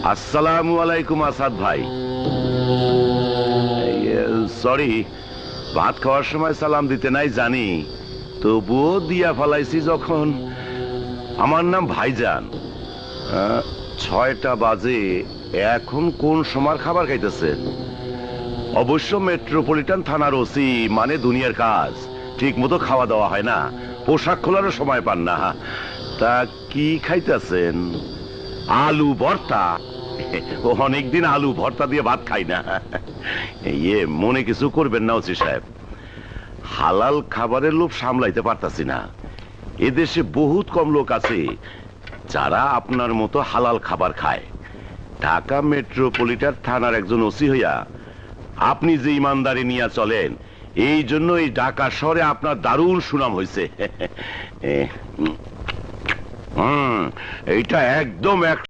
আসসালামু আলাইকুম আসাদ ভাই। সরি, ভাত খাওয়ার সময় সালাম দিতে নাই জানি, তবুও দিয়া ফেলাইছি যখন। আমার নাম ভাইজান। 6টা বাজে, এখন কোন সময় খাবার খাইতেছেন? অবশ্য মেট্রোপলিটন থানার ওসি মানে দুনিয়ার কাজ, ঠিক মতো খাওয়া দাওয়া হয় না, পোশাক খোলারও সময় পান না। তা কি খাইতেছেন? আলু ভর্তা? অনেকদিন আলু ভর্তা দিয়ে ভাত খাই না। মনে কিছু করবেন না ওসি সাহেব, হালাল খাবারের লোভ সামলাইতে পারতাছি না। এদেশে বহুত কম লোক আছে যারা আপনার মতো হালাল খাবার খায়। ঢাকা মেট্রোপলিটন থানার একজন ওসি হইয়া আপনি যে ইমানদারি নিয়ে চলেন, এই জন্য এই ঢাকা শহরে আপনার দারুণ সুনাম হয়েছে। এইটা একদম